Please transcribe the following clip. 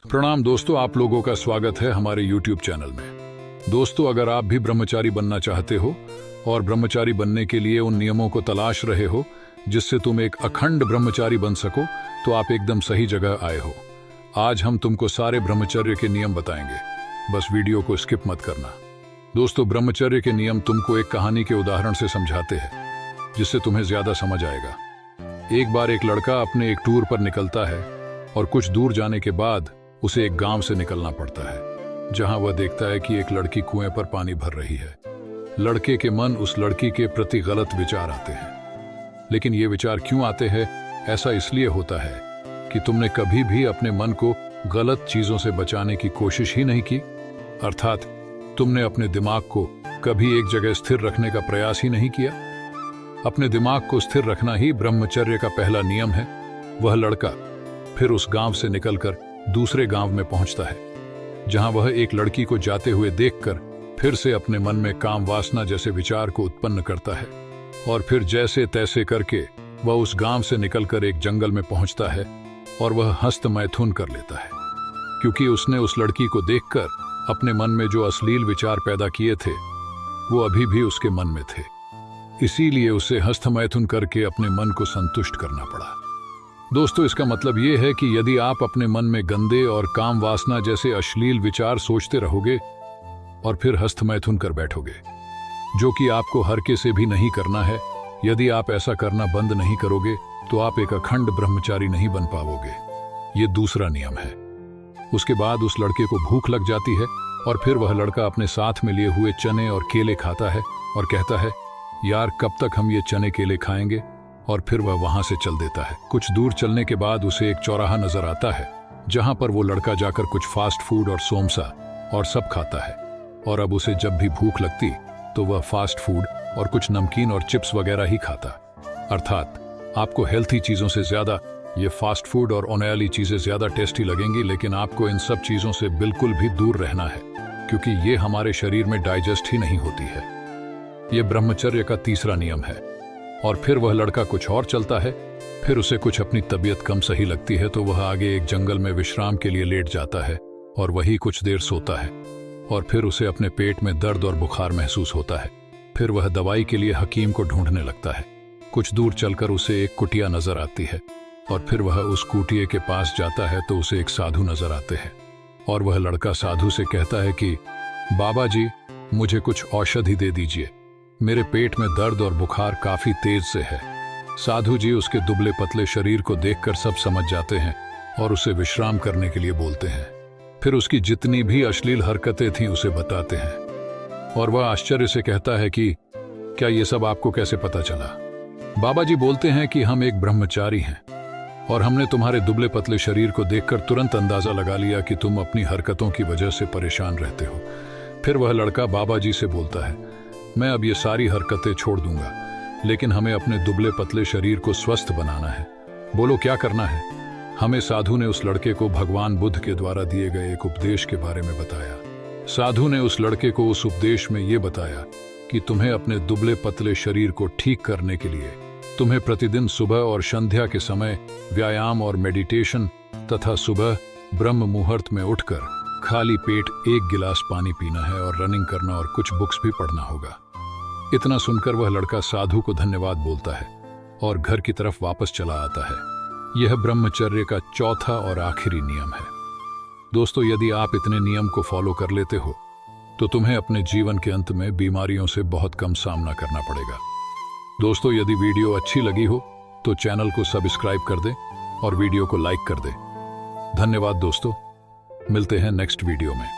प्रणाम दोस्तों, आप लोगों का स्वागत है हमारे YouTube चैनल में। दोस्तों, अगर आप भी ब्रह्मचारी बनना चाहते हो और ब्रह्मचारी बनने के लिए उन नियमों को तलाश रहे हो जिससे तुम एक अखंड ब्रह्मचारी बन सको, तो आप एकदम सही जगह आए हो। आज हम तुमको सारे ब्रह्मचर्य के नियम बताएंगे, बस वीडियो को स्किप मत करना। दोस्तों, ब्रह्मचर्य के नियम तुमको एक कहानी के उदाहरण से समझाते हैं जिससे तुम्हें ज्यादा समझ आएगा। एक बार एक लड़का अपने एक टूर पर निकलता है और कुछ दूर जाने के बाद उसे एक गांव से निकलना पड़ता है, जहां वह देखता है कि एक लड़की कुएं पर पानी भर रही है। लड़के के मन उस लड़की के प्रति गलत विचार आते हैं। लेकिन ये विचार क्यों आते हैं? ऐसा इसलिए होता है कि तुमने कभी भी अपने मन को गलत चीजों से बचाने की कोशिश ही नहीं की। अर्थात तुमने अपने दिमाग को कभी एक जगह स्थिर रखने का प्रयास ही नहीं किया। अपने दिमाग को स्थिर रखना ही ब्रह्मचर्य का पहला नियम है। वह लड़का फिर उस गांव से निकलकर दूसरे गांव में पहुंचता है, जहां वह एक लड़की को जाते हुए देखकर फिर से अपने मन में काम वासना जैसे विचार को उत्पन्न करता है। और फिर जैसे तैसे करके वह उस गांव से निकलकर एक जंगल में पहुंचता है और वह हस्त मैथुन कर लेता है, क्योंकि उसने उस लड़की को देखकर अपने मन में जो अश्लील विचार पैदा किए थे वो अभी भी उसके मन में थे। इसीलिए उसे हस्त मैथुन करके अपने मन को संतुष्ट करना पड़ा। दोस्तों, इसका मतलब यह है कि यदि आप अपने मन में गंदे और काम वासना जैसे अश्लील विचार सोचते रहोगे और फिर हस्त मैथुन कर बैठोगे, जो कि आपको हरके से भी नहीं करना है, यदि आप ऐसा करना बंद नहीं करोगे तो आप एक अखंड ब्रह्मचारी नहीं बन पाओगे। ये दूसरा नियम है। उसके बाद उस लड़के को भूख लग जाती है और फिर वह लड़का अपने साथ में लिए हुए चने और केले खाता है और कहता है, यार कब तक हम ये चने केले खाएंगे? और फिर वह वहां से चल देता है। कुछ दूर चलने के बाद उसे एक चौराहा नजर आता है, जहां पर वो लड़का जाकर कुछ फास्ट फूड और सोमसा और सब खाता है। और अब उसे जब भी भूख लगती तो वह फास्ट फूड और कुछ नमकीन और चिप्स वगैरह ही खाता। अर्थात आपको हेल्थी चीजों से ज्यादा ये फास्ट फूड और ऑयली चीजें ज्यादा टेस्टी लगेंगी, लेकिन आपको इन सब चीजों से बिल्कुल भी दूर रहना है, क्योंकि ये हमारे शरीर में डाइजेस्ट ही नहीं होती है। ये ब्रह्मचर्य का तीसरा नियम है। और फिर वह लड़का कुछ और चलता है। फिर उसे कुछ अपनी तबीयत कम सही लगती है तो वह आगे एक जंगल में विश्राम के लिए लेट जाता है और वही कुछ देर सोता है। और फिर उसे अपने पेट में दर्द और बुखार महसूस होता है। फिर वह दवाई के लिए हकीम को ढूंढने लगता है। कुछ दूर चलकर उसे एक कुटिया नजर आती है और फिर वह उस कुटिया के पास जाता है तो उसे एक साधु नजर आते हैं। और वह लड़का साधु से कहता है कि बाबा जी, मुझे कुछ औषधि दे दीजिए, मेरे पेट में दर्द और बुखार काफी तेज से है। साधु जी उसके दुबले पतले शरीर को देखकर सब समझ जाते हैं और उसे विश्राम करने के लिए बोलते हैं। फिर उसकी जितनी भी अश्लील हरकतें थीं उसे बताते हैं और वह आश्चर्य से कहता है कि क्या ये सब आपको कैसे पता चला? बाबा जी बोलते हैं कि हम एक ब्रह्मचारी हैं और हमने तुम्हारे दुबले पतले शरीर को देखकर तुरंत अंदाजा लगा लिया कि तुम अपनी हरकतों की वजह से परेशान रहते हो। फिर वह लड़का बाबा जी से बोलता है, मैं अब ये सारी हरकतें छोड़ दूंगा, लेकिन हमें अपने दुबले पतले शरीर को स्वस्थ बनाना है। बोलो क्या करना है? हमें साधु ने उस लड़के को भगवान बुद्ध के द्वारा दिए गए एक उपदेश के बारे में बताया। साधु ने उस लड़के को उस उपदेश में ये बताया कि तुम्हें अपने दुबले पतले शरीर को ठीक करने के लिए तुम्हें प्रतिदिन सुबह और संध्या के समय व्यायाम और मेडिटेशन तथा सुबह ब्रह्म मुहूर्त में उठकर खाली पेट 1 गिलास पानी पीना है और रनिंग करना और कुछ बुक्स भी पढ़ना होगा। इतना सुनकर वह लड़का साधु को धन्यवाद बोलता है और घर की तरफ वापस चला आता है। यह ब्रह्मचर्य का चौथा और आखिरी नियम है। दोस्तों, यदि आप इतने नियम को फॉलो कर लेते हो तो तुम्हें अपने जीवन के अंत में बीमारियों से बहुत कम सामना करना पड़ेगा। दोस्तों, यदि वीडियो अच्छी लगी हो तो चैनल को सब्सक्राइब कर दें और वीडियो को लाइक कर दें। धन्यवाद दोस्तों, मिलते हैं नेक्स्ट वीडियो में।